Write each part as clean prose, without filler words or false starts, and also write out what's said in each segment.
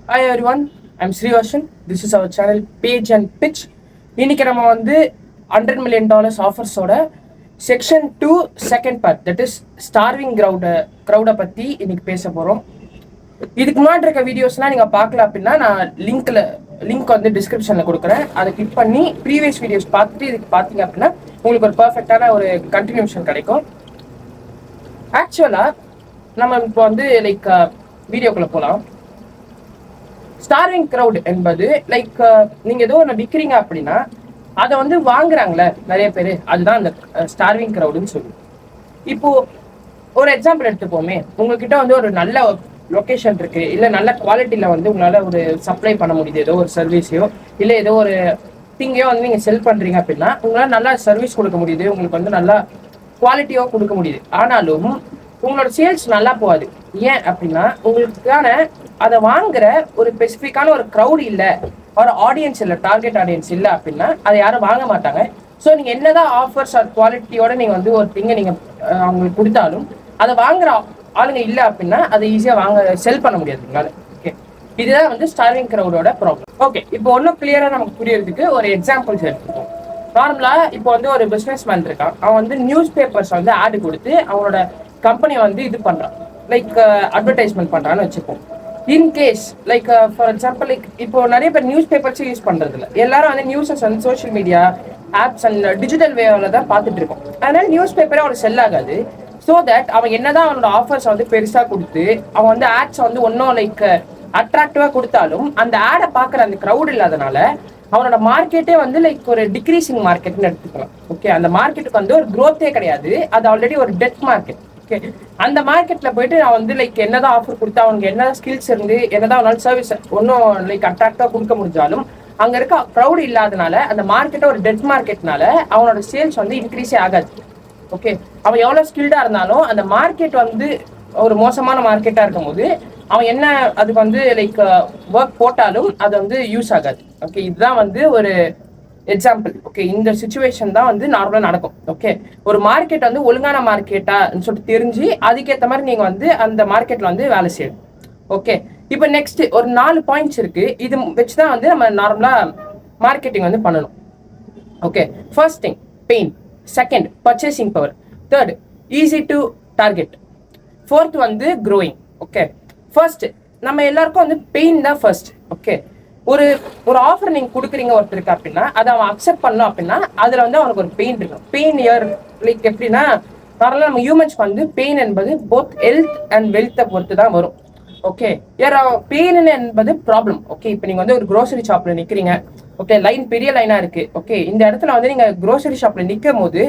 Hi everyone, I'm Srivarshan. This is our channel Page and Pitch. இன்னைக்கு நம்ம வந்து $100 million ஆஃபர்ஸோட section 2 second part, that is starving க்ரௌடை பற்றி இன்னைக்கு பேச போகிறோம். இதுக்கு முன்னாடி இருக்க வீடியோஸ்லாம் நீங்கள் பார்க்கல அப்படின்னா நான் லிங்க் வந்து டிஸ்கிரிப்ஷனில் கொடுக்குறேன். அதை கிளிக் பண்ணி ப்ரீவியஸ் வீடியோஸ் பார்த்துட்டு இதுக்கு பார்த்தீங்க அப்படின்னா உங்களுக்கு ஒரு பர்ஃபெக்டான ஒரு கண்டினியூஷன் கிடைக்கும். ஆக்சுவலாக நம்ம இப்போ வந்து வீடியோக்குள்ளே போகலாம். ஸ்டார்விங் க்ரௌட் என்பது நீங்க ஏதோ ஒன்று விற்கிறீங்க அப்படின்னா அதை வந்து வாங்குறாங்களே நிறைய பேர், அதுதான் அந்த ஸ்டார்விங் க்ரௌடுன்னு சொல்லுவோம். இப்போ ஒரு எக்ஸாம்பிள் எடுத்துப்போமே, உங்ககிட்ட வந்து ஒரு நல்ல லொக்கேஷன் இருக்கு, இல்லை நல்ல குவாலிட்டியில வந்து உங்களால ஒரு சப்ளை பண்ண முடியுது, ஏதோ ஒரு சர்வீஸையோ இல்லை ஏதோ ஒரு திங்கையோ வந்து நீங்க செல் பண்றீங்க அப்படின்னா உங்களால நல்லா சர்வீஸ் கொடுக்க முடியுது, உங்களுக்கு வந்து நல்லா குவாலிட்டியோ கொடுக்க முடியுது. ஆனாலும் உங்களோட சேல்ஸ் நல்லா போகாது. ஏன் அப்படின்னா உங்களுக்கான அதை வாங்குற ஒரு ஸ்பெசிஃபிக்கான ஒரு க்ரௌட் இல்லை, ஒரு ஆடியன்ஸ் இல்லை, டார்கெட் ஆடியன்ஸ் இல்லை அப்படின்னா அதை யாரும் வாங்க மாட்டாங்க. ஸோ நீங்கள் என்னதான் ஆஃபர்ஸ் ஆர் குவாலிட்டியோட நீங்கள் வந்து ஒரு திங்கை நீங்கள் அவங்களுக்கு கொடுத்தாலும் அதை வாங்குற ஆளுங்க இல்லை அப்படின்னா அதை ஈஸியாக செல் பண்ண முடியாது உங்களால். ஓகே, இதுதான் வந்து ஸ்டார்விங் க்ரௌடோட ப்ராப்ளம். ஓகே, இப்போ ஒன்றும் கிளியராக நமக்கு புரியறதுக்கு ஒரு எக்ஸாம்பிள்ஸ் எடுத்துப்போம். நார்மலாக இப்போ வந்து ஒரு பிஸ்னஸ் மேன் இருக்கான், அவன் வந்து நியூஸ் பேப்பர்ஸ் வந்து ஆடு கொடுத்து அவனோட கம்பெனி வந்து இது பண்ணுறான், அட்வர்டைஸ்மெண்ட் பண்ணுறான்னு வச்சுப்போம். இன்கேஸ் ஃபார் எக்ஸாம்பிள் இப்போ நிறைய பேர் நியூஸ் பேப்பர்ஸே யூஸ் பண்ணுறது இல்லை, எல்லாரும் வந்து நியூஸஸ் வந்து social media apps and digital வேவில் தான் பார்த்துட்டு இருக்கோம். அதனால நியூஸ் பேப்பரே அவனுக்கு செல் ஆகாது. ஸோ தட் அவன் என்னதான் அவனோட ஆஃபர்ஸ் வந்து பெருசாக கொடுத்து அவன் வந்து ஆட்ஸ் வந்து ஒன்றும் அட்ராக்டிவாக கொடுத்தாலும் அந்த ஆடை பார்க்குற அந்த க்ரௌட் இல்லாதனால அவனோட மார்க்கெட்டே வந்து ஒரு டிக்ரீசிங் மார்க்கெட்னு எடுத்துக்கலாம். ஓகே, அந்த மார்க்கெட்டுக்கு வந்து ஒரு க்ரோத்தே கிடையாது, அது ஆல்ரெடி ஒரு டெத் மார்க்கெட். ஓகே, அந்த மார்க்கெட்ல போயிட்டு நான் வந்து என்னதான் ஆஃபர் கொடுத்தா அவனுக்கு என்னதான் ஸ்கில்ஸ் இருந்து என்னதான் அவனால சர்வீஸ் ஒன்றும் அட்ராக்டா கொடுக்க முடிஞ்சாலும் அங்க இருக்க க்ரௌட் இல்லாதனால அந்த மார்க்கெட்டை ஒரு டெட் மார்க்கெட்னால அவனோட சேல்ஸ் வந்து இன்க்ரீஸே ஆகாது. ஓகே, அவன் எவ்வளவு ஸ்கில்டா இருந்தாலும் அந்த மார்க்கெட் வந்து ஒரு மோசமான மார்க்கெட்டா இருக்கும் போது அவன் என்ன அதுக்கு வந்து ஒர்க் போட்டாலும் அது வந்து யூஸ் ஆகாது. ஓகே, இதுதான் வந்து ஒரு எக்ஸாம்பிள். ஓகே, இந்த சிச்சுவேஷன் தான் வந்து நார்மலாக நடக்கும். ஓகே, ஒரு மார்க்கெட் வந்து ஒழுங்கான மார்க்கெட்டான்னு சொல்லிட்டு தெரிஞ்சு அதுக்கேற்ற மாதிரி நீங்கள் வந்து அந்த மார்க்கெட்டில் வந்து வேலை செய்யணும். ஓகே, இப்போ நெக்ஸ்ட் ஒரு 4 பாயிண்ட்ஸ் இருக்கு, இது வச்சு தான் வந்து நம்ம நார்மலாக மார்க்கெட்டிங் வந்து பண்ணணும். Okay, first thing pain, second purchasing power, third easy to target, fourth வந்து க்ரோயிங். ஓகே, ஃபர்ஸ்ட் நம்ம எல்லாருக்கும் வந்து பெயின் தான் ஃபர்ஸ்ட். ஓகே, ஒரு ஆஃபர் நீங்க கொடுக்குறீங்க ஒருத்தருக்கு அப்படின்னா அதை அவன் அக்செப்ட் பண்ணணும் அப்படின்னா அதுல வந்து அவனுக்கு ஒரு பெயின் இருக்கும். பெயின் எப்படின்னா நார்மலாக நம்ம ஹியூமன்ஸ்க்கு வந்து பெயின் என்பது போத் ஹெல்த் அண்ட் வெல்த்தை பொறுத்து தான் வரும். ஓகே, பெயின் என்பது ப்ராப்ளம். ஓகே, இப்போ நீங்க வந்து ஒரு க்ரோசரி ஷாப்ல நிக்கிறீங்க. ஓகே, லைன் பெரிய லைனா இருக்கு. ஓகே, இந்த இடத்துல வந்து நீங்க க்ரோசரி ஷாப்ல நிற்கும் போது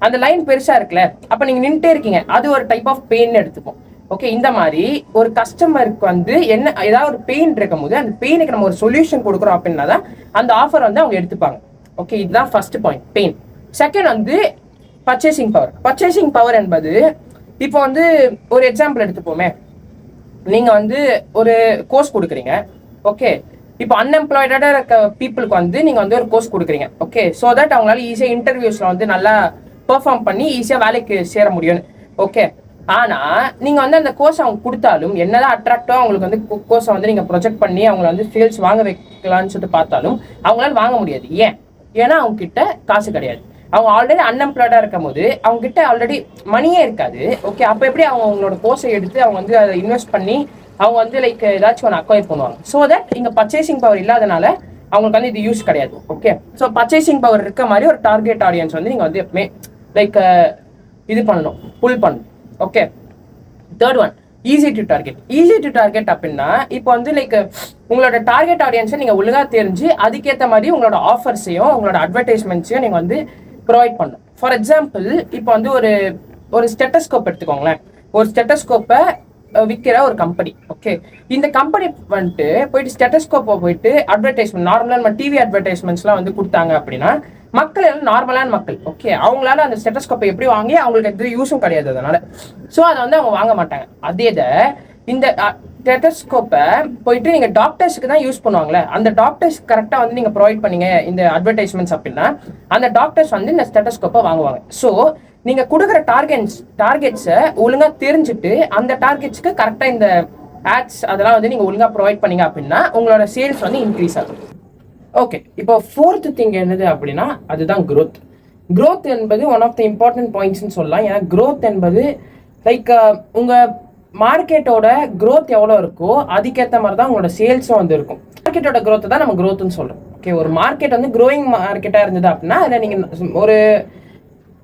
அந்த லைன் பெருசா இருக்குல்ல, அப்ப நீங்க நின்றுட்டே இருக்கீங்க, அது ஒரு டைப் ஆஃப் பெயின் எடுத்துப்போம். ஓகே, இந்த மாதிரி ஒரு கஸ்டமருக்கு வந்து என்ன ஏதாவது ஒரு பெயின் இருக்கும் போது அந்த பெயினுக்கு நம்ம ஒரு சொல்யூஷன் கொடுக்குறோம் அப்படின்னா தான் அந்த ஆஃபர் வந்து அவங்க எடுத்துப்பாங்க. ஓகே, இதுதான் ஃபர்ஸ்ட் பாயிண்ட், பெயின். செகண்ட் வந்து பர்ச்சேசிங் பவர். பர்ச்சேசிங் பவர் என்பது இப்போ வந்து ஒரு எக்ஸாம்பிள் எடுத்துப்போமே, நீங்க வந்து ஒரு கோர்ஸ் கொடுக்குறீங்க. ஓகே, இப்போ அன்எம்ப்ளாய்டா இருக்க பீப்புளுக்கு வந்து நீங்க வந்து ஒரு கோர்ஸ் கொடுக்குறீங்க. ஓகே, ஸோ தட் அவங்களால ஈஸியாக இன்டர்வியூஸ்ல வந்து நல்லா பெர்ஃபார்ம் பண்ணி ஈஸியாக வேலைக்கு சேர முடியும். ஓகே, ஆனா நீங்க வந்து அந்த கோர்ஸ் அவங்க கொடுத்தாலும் என்னதான் அட்ராக்டிவா அவங்களுக்கு வந்து கோர்ஸை வந்து நீங்க ப்ரொஜெக்ட் பண்ணி அவங்களை வந்து சேல்ஸ் வாங்க வைக்கலாம்னு சொல்லிட்டு பார்த்தாலும் அவங்களால வாங்க முடியாது. ஏன்னா அவங்க கிட்ட காசு கிடையாது. அவங்க ஆல்ரெடி அன்எம்ப்ளாய்டா இருக்கும் போது அவங்க கிட்ட ஆல்ரெடி மணியே இருக்காது. ஓகே, அப்போ எப்படி அவங்களோட கோர்ஸை எடுத்து அவங்க வந்து அதை இன்வெஸ்ட் பண்ணி அவங்க வந்து ஏதாச்சும் ஒன்று அக்வயர் பண்ணுவாங்க. ஸோ தட் இங்க பர்ச்சேசிங் பவர் இல்லாதனால அவங்களுக்கு வந்து இது யூஸ் கிடையாது. ஓகே, ஸோ பர்ச்சேசிங் பவர் இருக்க மாதிரி ஒரு டார்கெட் ஆடியன்ஸ் வந்து நீங்க வந்து எப்பவுமே இது பண்ணணும், புல் பண்ணணும். Okay, third one easy to target. Easy to target அப்படின்னா இப்போ வந்து உங்களோட டார்கெட் ஆடியன்ஸை நீங்க ஒழுங்கா தெரிஞ்சு அதுக்கேற்ற மாதிரி உங்களோட ஆஃபர்ஸையும் உங்களோட அட்வர்டைஸ்மெண்ட்ஸையும் நீங்க வந்து ப்ரொவைட் பண்ணணும். ஃபார் எக்ஸாம்பிள் இப்போ வந்து ஒரு ஸ்டெட்டஸ்கோப் எடுத்துக்கோங்களேன். ஒரு ஸ்டெட்டஸ்கோப்பை விற்கிற ஒரு கம்பெனி. ஓகே, இந்த கம்பெனி வந்துட்டு போயிட்டு ஸ்டெட்டஸ்கோப்பை போயிட்டு அட்வர்டைஸ்மெண்ட் நார்மலாக நம்ம டிவி அட்வர்டைஸ்மெண்ட்ஸ்லாம் வந்து கொடுத்தாங்க அப்படின்னா மக்கள் எல்லாம் நார்மலான மக்கள். ஓகே, அவங்களால அந்த ஸ்டெட்டஸ்கோப்பை எப்படி வாங்கி அவங்களுக்கு எந்த யூஸும் கிடையாது, அதனால ஸோ அதை வந்து அவங்க வாங்க மாட்டாங்க. அதே இந்த ஸ்டெட்டஸ்கோப்பை போயிட்டு நீங்க டாக்டர்ஸ்க்கு தான் யூஸ் பண்ணுவாங்களே, அந்த டாக்டர்ஸ் கரெக்டாக வந்து நீங்க ப்ரொவைட் பண்ணீங்க இந்த அட்வர்டைஸ்மெண்ட்ஸ் அப்படின்னா அந்த டாக்டர்ஸ் வந்து இந்த ஸ்டெட்டஸ்கோப்பை வாங்குவாங்க. ஸோ நீங்க கொடுக்குற டார்கெட்ஸை ஒழுங்கா தெரிஞ்சுட்டு அந்த டார்கெட்ஸ்க்கு கரெக்டாக இந்த ஆட்ஸ் அதெல்லாம் வந்து நீங்கள் ஒழுங்காக ப்ரொவைட் பண்ணீங்க அப்படின்னா உங்களோட சேல்ஸ் வந்து இன்க்ரீஸ் ஆகும். ஓகே, இப்போ ஃபோர்த் திங் என்னது அப்படின்னா அதுதான் க்ரோத். க்ரோத் என்பது ஒன் ஆஃப் த இம்பார்ட்டன்ட் பாயிண்ட்ஸ்னு சொல்லலாம். ஏன்னா க்ரோத் என்பது லைக் உங்கள் மார்க்கெட்டோட க்ரோத் எவ்வளோ இருக்கோ அதுக்கேற்ற மாதிரி தான் உங்களோட சேல்ஸும் வந்து இருக்கும். மார்க்கெட்டோட க்ரோத்தை தான் நம்ம க்ரோத்துன்னு சொல்கிறோம். ஓகே, ஒரு மார்க்கெட் வந்து க்ரோயிங் மார்க்கெட்டாக இருந்தது அப்படின்னா அதில் நீங்கள் ஒரு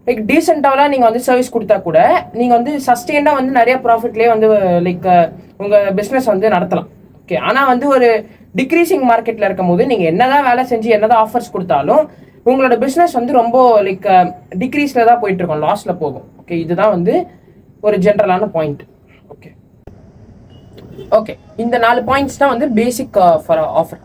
லைக் டீசெண்டாக நீங்கள் வந்து சர்வீஸ் கொடுத்தா கூட நீங்கள் வந்து சஸ்டெயினாக வந்து நிறைய ப்ராஃபிட்லேயே வந்து லைக் உங்கள் பிஸ்னஸ் வந்து நடத்தலாம். ஓகே, ஆனால் வந்து ஒரு டிக்ரீசிங் மார்க்கெட்டில் இருக்கும் போது நீங்கள் என்னதான் வேலை செஞ்சு என்னதான் ஆஃபர்ஸ் கொடுத்தாலும் உங்களோட பிஸ்னஸ் வந்து ரொம்ப லைக் டிக்ரீஸில் தான் போயிட்டு இருக்கும், லாஸில் போகும். ஓகே, இதுதான் வந்து ஒரு ஜென்ரலான பாயிண்ட். ஓகே ஓகே இந்த 4 பாயிண்ட்ஸ் தான் வந்து பேசிக் ஃபார் ஆஃபர்.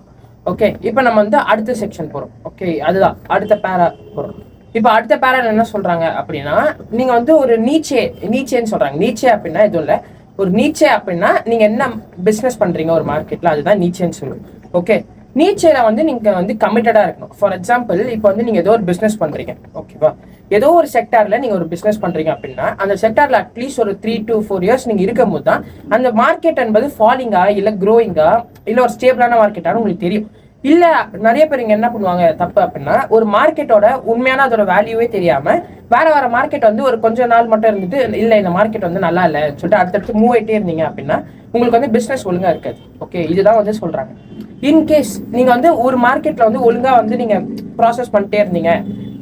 ஓகே, இப்போ நம்ம வந்து அடுத்த செக்ஷன் போகிறோம். ஓகே, அதுதான் அடுத்த பேரா போகிறோம். இப்போ அடுத்த பேரால என்ன சொல்கிறாங்க அப்படின்னா நீங்கள் வந்து ஒரு நீச்சேன்னு சொல்கிறாங்க. நீச்சே அப்படின்னா எதுவும் இல்லை, ஒரு நீச்சே அப்படின்னா நீங்கள் என்ன பிஸ்னஸ் பண்ணுறீங்க ஒரு மார்க்கெட்டில் அதுதான் நீச்சேன்னு சொல்லுவோம். ஓகே, நீச்சேல வந்து நீங்கள் வந்து கமிட்டடாக இருக்கணும். ஃபார் எக்ஸாம்பிள் இப்போ வந்து நீங்கள் ஏதோ ஒரு பிஸ்னஸ் பண்ணுறீங்க. ஓகேவா, ஏதோ ஒரு செக்டாரில் நீங்கள் ஒரு பிஸ்னஸ் பண்ணுறீங்க அப்படின்னா அந்த செக்டாரில் அட்லீஸ்ட் ஒரு 3 to 4 years நீங்கள் இருக்கும் போது தான் அந்த மார்க்கெட் என்பது ஃபாலிங்கா இல்லை க்ரோயிங்கா இல்லை ஒரு ஸ்டேபிளான மார்க்கெட்டானு உங்களுக்கு தெரியும். இல்லை நிறைய பேர் இங்கே என்ன பண்ணுவாங்க தப்பு அப்படின்னா ஒரு மார்க்கெட்டோட உண்மையான அதோட வேல்யூவே தெரியாமல் வேற மார்க்கெட் வந்து ஒரு கொஞ்ச நாள் மட்டும் இருந்துட்டு இல்லை இந்த மார்க்கெட் வந்து நல்லா இல்லை சொல்லிட்டு அடுத்தடுத்து மூவ் ஆகிட்டே இருந்தீங்க அப்படின்னா உங்களுக்கு வந்து பிஸ்னஸ் ஒழுங்காக இருக்காது. ஓகே, இதுதான் வந்து சொல்கிறாங்க. இன்கேஸ் நீங்கள் வந்து ஒரு மார்க்கெட்டில் வந்து ஒழுங்காக வந்து நீங்கள் ப்ராசஸ் பண்ணிட்டே இருந்தீங்க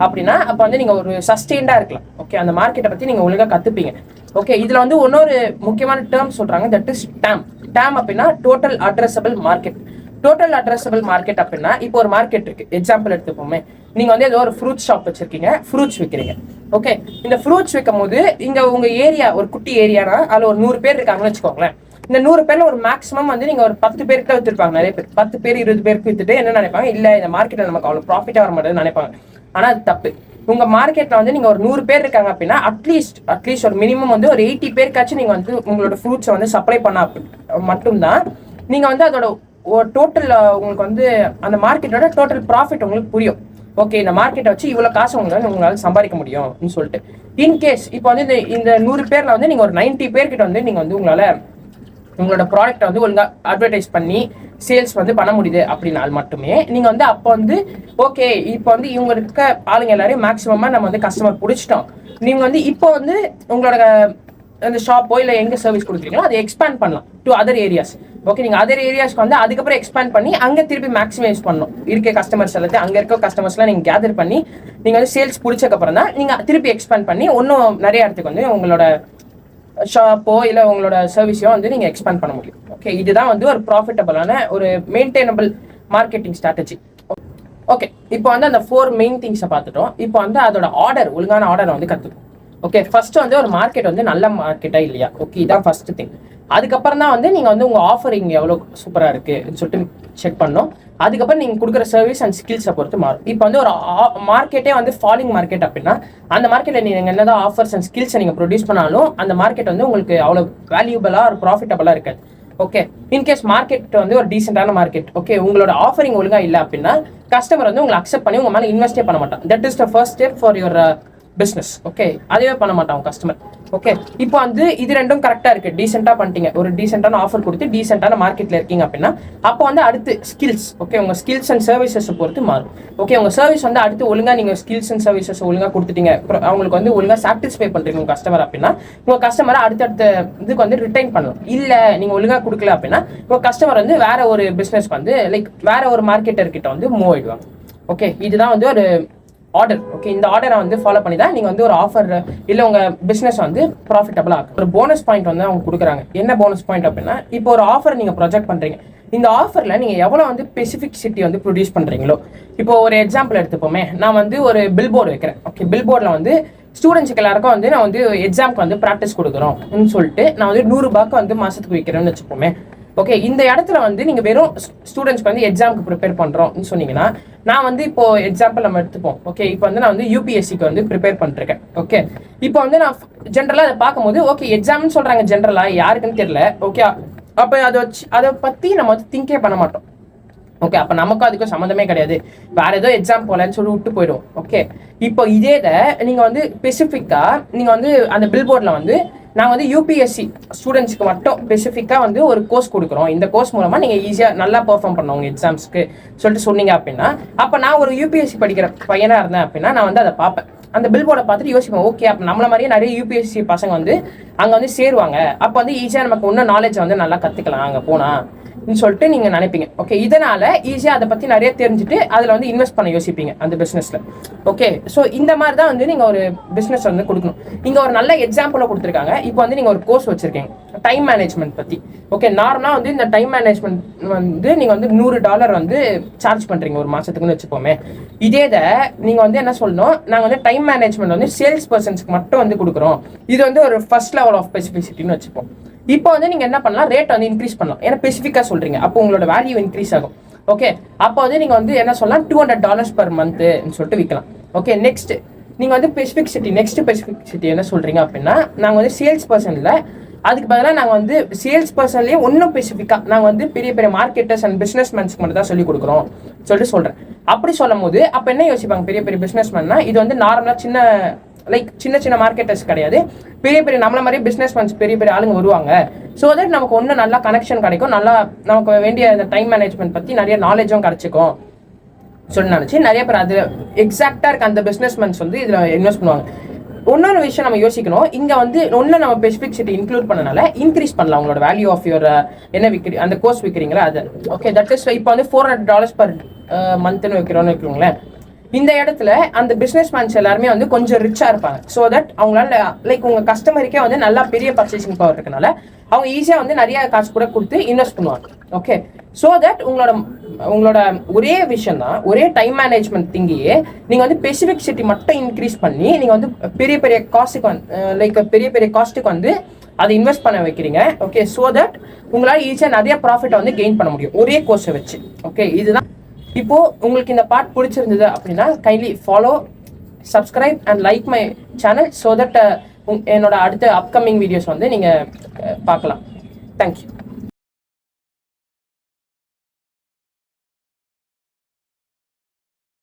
அப்படின்னா அப்போ வந்து நீங்கள் ஒரு சஸ்டெயின்டாக இருக்கலாம். ஓகே, அந்த மார்க்கெட்டை பற்றி நீங்கள் ஒழுங்காக கற்றுப்பீங்க. ஓகே, இதில் வந்து இன்னொரு முக்கியமான டேர்ம் சொல்கிறாங்க, தட் இஸ் டேம். டேம் அப்படின்னா total addressable market. Total addressable market அப்படின்னா இப்போ ஒரு மார்க்கெட் இருக்கு, எக்ஸாம்பிள் எடுத்துப்போமே, நீங்க வந்து ஏதோ ஒரு ஃப்ரூட் ஷாப் வச்சிருக்கீங்க, ஃப்ரூட்ஸ் விற்கிறீங்க. ஓகே, இந்த ஃப்ரூட்ஸ் விற்கும் போது இங்க உங்க ஏரியா ஒரு குட்டி ஏரியானா அதுல ஒரு 100 பேர் இருக்காங்கன்னு வச்சுக்கோங்களேன். இந்த 100 பேர்ல ஒரு மேக்ஸிமம் வந்து நீங்க ஒரு 10 பேருக்கு தான் வித்துருப்பாங்க. நிறைய பேர் 10 பேர் 20 பேருக்கு வித்துட்டு என்ன நினைப்பாங்க, இல்ல இந்த மார்க்கெட்ல நமக்கு அவ்வளவு ப்ராஃபிட்டா வர மாட்டேன்னு நினைப்பாங்க. ஆனா அது தப்பு. உங்க மார்க்கெட்ல வந்து நீங்க ஒரு 100 பேர் இருக்காங்க அப்படின்னா அட்லீஸ்ட் ஒரு மினிமம் வந்து ஒரு 80 பேருக்காச்சும் நீங்க வந்து உங்களோட ஃப்ரூட்ஸை வந்து சப்ளை பண்ண மட்டும்தான் நீங்க வந்து அதோட டோட்டல் உங்களுக்கு வந்து அந்த மார்க்கெட்டோட டோட்டல் ப்ராஃபிட் உங்களுக்கு புரியும். ஓகே, இந்த மார்க்கெட்டை வச்சு இவ்வளோ காசு உங்களால் சம்பாதிக்க முடியும்னு சொல்லிட்டு. இன்கேஸ் இப்போ வந்து இந்த 100 பேர்ல வந்து நீங்கள் ஒரு 90 பேர்கிட்ட வந்து நீங்கள் வந்து உங்களோட ப்ராடக்ட்டை வந்து ஒழுங்காக அட்வர்டைஸ் பண்ணி சேல்ஸ் வந்து பண்ண முடியுது அப்படின்னால் மட்டுமே நீங்கள் வந்து அப்போ வந்து ஓகே இப்போ வந்து இவங்க இருக்க ஆளுங்க எல்லாரையும் மேக்ஸிமமாக நம்ம வந்து கஸ்டமர் பிடிச்சிட்டோம். நீங்கள் வந்து இப்போ வந்து உங்களோட அந்த ஷாப்போ இல்லை எங்கே சர்வீஸ் கொடுக்குறீங்களோ அதை எக்ஸ்பேண்ட் பண்ணலாம் டு அதர் ஏரியாஸ். ஓகே, நீங்கள் அதர் ஏரியாஸ்க்கு வந்து அதுக்கப்புறம் எக்ஸ்பேண்ட் பண்ணி அங்கே திருப்பி மேக்ஸிமைஸ் பண்ணணும். இருக்க கஸ்டமர்ஸ் எல்லாத்தையும் அங்கே இருக்க கஸ்டமர்ஸ்லாம் நீங்கள் கேதர் பண்ணி நீங்கள் வந்து சேல்ஸ் பிடிச்சக்கப்புறம் தான் நீங்கள் திருப்பி எக்ஸ்பேண்ட் பண்ணி இன்னும் நிறைய இடத்துக்கு வந்து உங்களோட ஷாப்போ இல்லை உங்களோட சர்வீஸையோ வந்து நீங்கள் எக்ஸ்பேண்ட் பண்ண முடியும். ஓகே, இதுதான் வந்து ஒரு ப்ராஃபிட்டபிளான ஒரு மெயின்டைனபிள் மார்க்கெட்டிங் ஸ்ட்ராட்டஜி. ஓகே, இப்போ வந்து அந்த 4 மெயின் திங்ஸை பார்த்துட்டோம். இப்போ வந்து அதோட ஒழுங்கான ஆர்டரை வந்து கற்றுக்கணும். ஓகே, ஃபர்ஸ்ட் வந்து ஒரு மார்க்கெட் வந்து நல்ல மார்க்கெட்டா இல்லையா, ஓகே இதான் ஃபர்ஸ்ட் திங். அதுக்கப்புறம் தான் வந்து நீங்கள் வந்து உங்கள் ஆஃபரிங் எவ்வளோ சூப்பராக இருக்குன்னு சொல்லிட்டு செக் பண்ணணும். அதுக்கப்புறம் நீங்கள் கொடுக்குற சர்வீஸ் அண்ட் ஸ்கில்ஸை பொறுத்து மாறும். இப்போ வந்து ஒரு மார்க்கெட்டே வந்து ஃபாலிங் மார்க்கெட் அப்படின்னா அந்த மார்க்கெட்டில் நீங்கள் என்னதான் ஆஃபர்ஸ் அண்ட் ஸ்கில்ஸை நீங்கள் ப்ரொடியூஸ் பண்ணாலும் அந்த மார்க்கெட் வந்து உங்களுக்கு அவ்வளோ வேல்யூபிளாக ஒரு ப்ராஃபிட்டபிளாக இருக்காது. ஓகே, இன்கேஸ் மார்க்கெட் வந்து ஒரு டீசென்டான மார்க்கெட், ஓகே உங்களோட ஆஃபரிங் ஒழுங்காக இல்லை அப்படின்னா கஸ்டமர் வந்து உங்களை அக்செப்ட் பண்ணி உங்கள் மேலே இன்வெஸ்டே பண்ண மாட்டான். That is the first step for your business. Okay, அதுவே பண்ண மாட்டான் கஸ்டமர். ஓகே, இப்போ வந்து இது ரெண்டும் கரெக்டாக இருக்கு, டீசெண்டாக பண்ணிட்டீங்க, ஒரு டீசெண்டான ஆஃபர் கொடுத்து டீசெண்டான மார்க்கெட்டில் இருக்கீங்க அப்படின்னா அப்போ வந்து அடுத்து ஸ்கில்ஸ். ஓகே, உங்கள் ஸ்கில்ஸ் அண்ட் சர்வீசஸ் பொறுத்து மாறும். ஓகே, உங்கள் சர்வீஸ் வந்து அடுத்து ஒழுங்காக நீங்கள் ஸ்கில்ஸ் அண்ட் சர்வீசஸ் ஒழுங்காக கொடுத்துட்டீங்க, அவங்களுக்கு வந்து ஒழுங்காக சாட்டிஸ்ஃபை பண்ணுறீங்க உங்கள் கஸ்டமர் அப்படின்னா உங்கள் கஸ்டமரை அடுத்தடுத்த இதுக்கு வந்து ரிட்டைன் பண்ணலாம். இல்லை நீங்கள் ஒழுங்காக கொடுக்கல அப்படின்னா உங்கள் கஸ்டமர் வந்து வேற ஒரு பிஸ்னஸ்க்கு வந்து லைக் வேற ஒரு மார்க்கெட்டர்கிட்ட வந்து மூவ் ஆயிடுவாங்க. ஓகே, இதுதான் வந்து ஒரு ஆர்டர். ஓகே, இந்த ஆர்டரை வந்து ஃபாலோ பண்ணி தான் நீங்கள் வந்து ஒரு ஆஃபர் இல்லை உங்கள் பிஸ்னஸ் வந்து ப்ராஃபிட்டபிளாக ஆகும். ஒரு போனஸ் பாயிண்ட் வந்து அவங்க கொடுக்குறாங்க. என்ன போனஸ் பாயிண்ட் அப்படின்னா இப்போ ஒரு ஆஃபர் நீங்கள் ப்ரொஜெக்ட் பண்ணுறீங்க, இந்த ஆஃபரில் நீங்கள் எவ்வளோ வந்து ஸ்பெசிஃபிசிட்டி வந்து ப்ரொடியூஸ் பண்ணுறீங்களோ. இப்போ ஒரு எக்ஸாம்பிள் எடுத்துப்போமே, நான் வந்து ஒரு பில் போர்டு வைக்கிறேன். ஓகே, பில் போர்டில் வந்து ஸ்டூடெண்ட்ஸுக்கு எல்லாருக்கும் வந்து நான் வந்து எக்ஸாமுக்கு வந்து ப்ராக்டிஸ் கொடுக்குறோம்னு சொல்லிட்டு நான் வந்து 100 ரூபாய்க்கு வந்து மாதத்துக்கு வைக்கிறேன்னு வச்சுப்போமே. ஓகே, இந்த இடத்துல வந்து நீங்கள் வெறும் ஸ்டூடெண்ட்ஸ்க்கு வந்து எக்ஸாமுக்கு ப்ரிப்பேர் பண்ணுறோம்னு சொன்னீங்கன்னா நான் வந்து இப்போ எக்ஸாம்பிள் நம்ம எடுத்துப்போம். ஓகே, இப்போ வந்து நான் வந்து யூபிஎஸ்சிக்கு வந்து ப்ரிப்பேர் பண்ணிருக்கேன். ஓகே, இப்போ வந்து நான் ஜென்ரலாக அதை பார்க்கும்போது ஓகே எக்ஸாம்னு சொல்கிறாங்க, ஜென்ரலாக யாருக்குன்னு தெரியல. ஓகே, அப்போ அதை பற்றி நம்ம வந்து திங்கே பண்ண மாட்டோம். ஓகே, அப்போ நமக்கும் அதுக்கும் சம்மந்தமே கிடையாது, வேற ஏதோ எக்ஸாம் போகலன்னு சொல்லி விட்டு போயிடுவோம். ஓகே, இப்போ இதே நீங்கள் வந்து ஸ்பெசிஃபிக்காக நீங்கள் வந்து அந்த பில் போர்டில் வந்து நாங்கள் வந்து யூபிஎஸ்சி ஸ்டூடெண்ட்ஸ்க்கு மட்டும் ஸ்பெசிஃபிக்காக வந்து ஒரு கோர்ஸ் கொடுக்குறோம், இந்த கோர்ஸ் மூலமாக நீங்கள் ஈஸியாக நல்லா பெர்ஃபார்ம் பண்ணோம் உங்கள் எக்ஸாம்ஸ்க்கு சொல்லிட்டு சொன்னீங்க அப்படின்னா, அப்போ நான் ஒரு யூபிஎஸ்சி படிக்கிற பையனாக இருந்தேன் அப்படின்னா நான் வந்து அதை பார்ப்பேன். அந்த பில் போர்டை பார்த்துட்டு யோசிப்பேன், ஓகே அப்போ நம்மள மாதிரியே நிறைய யூபிஎஸ்சி பசங்க வந்து அங்கே வந்து சேருவாங்க, அப்போ வந்து ஈஸியாக நமக்கு இன்னும் நாலேஜை வந்து நல்லா கற்றுக்கலாம் அங்கே போனால் சொல்லிட்டு நீங்கள் நினைப்பீங்க. ஓகே, இதனால ஈஸியாக அதை பற்றி நிறைய தெரிஞ்சுட்டு அதில் வந்து இன்வெஸ்ட் பண்ண யோசிப்பீங்க அந்த பிஸ்னஸில். ஓகே, ஸோ இந்த மாதிரி தான் வந்து நீங்கள் ஒரு பிஸ்னஸ் வந்து கொடுக்கணும். இங்கே ஒரு நல்ல எக்ஸாம்பிளாக கொடுத்துருக்காங்க. இப்போ வந்து நீங்கள் ஒரு கோர்ஸ் வச்சுருக்கீங்க டைம் மேனேஜ்மெண்ட் பற்றி. ஓகே, நார்மலாக வந்து இந்த டைம் மேனேஜ்மெண்ட் வந்து நீங்கள் வந்து $100 வந்து சார்ஜ் பண்ணுறீங்க ஒரு மாதத்துக்குன்னு வச்சுப்போமே. இதே இதை நீங்கள் வந்து என்ன சொல்லணும், நாங்கள் வந்து டைம் மேனேஜ்மெண்ட் வந்து சேல்ஸ் பர்சன்ஸ்க்கு மட்டும் வந்து கொடுக்குறோம், இது வந்து ஒரு ஃபர்ஸ்ட் லெவல் ஆஃப் ஸ்பெசிஃபிசிட்டின்னு வச்சுப்போம். இப்போ வந்து நீங்கள் என்ன பண்ணலாம், ரேட் வந்து இன்க்ரீஸ் பண்ணலாம், ஏன்னா ஸ்பெசிஃபிக்காக சொல்கிறீங்க, அப்போ உங்களோட வேல்யூ இன்க்ரீஸ் ஆகும். ஓகே, அப்போ வந்து நீங்கள் வந்து என்ன சொல்லலாம், $200 per month சொல்லிட்டு விற்கலாம். ஓகே, நெக்ஸ்ட் நீங்கள் வந்து ஸ்பெசிஃபிசிட்டி என்ன சொல்கிறீங்க அப்படின்னா, நாங்கள் வந்து சேல்ஸ் பர்சனில் அதுக்கு பதிலாக நாங்கள் வந்து சேல்ஸ் பர்சன்லேயே ஒன்றும் ஸ்பெசிஃபிக்காக நாங்கள் வந்து பெரிய பெரிய மார்க்கெட்டர்ஸ் அண்ட் பிஸ்னஸ் மேன்ஸ்க்கு மட்டும் தான் சொல்லிக் கொடுக்குறோம் சொல்லிட்டு சொல்கிறேன். அப்படி சொல்லும் போது அப்போ என்ன யோசிப்பாங்க, பெரிய பெரிய பிஸ்னஸ் மேன்னா இது வந்து நார்மலாக சின்ன சின்ன மார்க்கெட்டர்ஸ் கிடையாது, பெரிய பெரிய நம்மள மாதிரி பிஸ்னஸ் மேன்ஸ் பெரிய பெரிய ஆளுங்க வருவாங்க. ஸோ தட் நமக்கு ஒன்றும் நல்லா கனெக்ஷன் கிடைக்கும், நல்லா நமக்கு வேண்டிய இந்த டைம் மேனேஜ்மெண்ட் பற்றி நிறைய நாலேஜும் கிடைச்சிக்கும் சொல்லி நினச்சி நிறைய பேர் அது எக்ஸாக்டாக இருக்க அந்த பிஸ்னஸ் மேன்ஸ் வந்து இதில் இன்வெஸ்ட் பண்ணுவாங்க. இன்னொரு விஷயம் நம்ம யோசிக்கணும், இங்கே வந்து ஒன்று நம்ம ஸ்பெசிஃபிசிட்டி இன்க்ளூட் பண்ணனால இன்க்ரீஸ் பண்ணலாம் உங்களோட வேல்யூ ஆஃப் யுவர் என்ன விற்கிறீங்க, அந்த கோர்ஸ் விற்கிறீங்களா அது. ஓகே, தட் இஸ் இப்போ வந்து $400 per monthன்னு வைக்கிறோன்னு வைக்கிறோங்களேன். இந்த இடத்துல அந்த பிஸ்னஸ் மேன்ஸ் எல்லாருமே வந்து கொஞ்சம் ரிச்சாக இருப்பாங்க. ஸோ தட் அவங்களால உங்கள் கஸ்டமருக்கே வந்து நல்லா பெரிய பர்ச்சேசிங் பவர் இருக்கனால அவங்க ஈஸியாக வந்து நிறைய காசு கூட கொடுத்து இன்வெஸ்ட் பண்ணுவாங்க. ஓகே, ஸோ தட் உங்களோட ஒரே விஷயம் தான், ஒரே டைம் மேனேஜ்மெண்ட் திங்கியே நீங்கள் வந்து ஸ்பெசிஃபிசிட்டி மட்டும் இன்க்ரீஸ் பண்ணி நீங்கள் வந்து பெரிய பெரிய காஸ்ட்டுக்கு வந்து அதை இன்வெஸ்ட் பண்ண வைக்கிறீங்க. ஓகே, ஸோ தட் உங்களால் ஈஸியாக நிறைய ப்ராஃபிட்டை வந்து கெயின் பண்ண முடியும் ஒரே கோர்ஸை வச்சு. ஓகே, இதுதான். இப்போ உங்களுக்கு இந்த பார்ட் பிடிச்சிருந்தது அப்படின்னா kindly follow, subscribe and like my channel so that என்னோட அடுத்த அப்கமிங் வீடியோஸ் வந்து நீங்கள் பார்க்கலாம். தேங்க்யூ.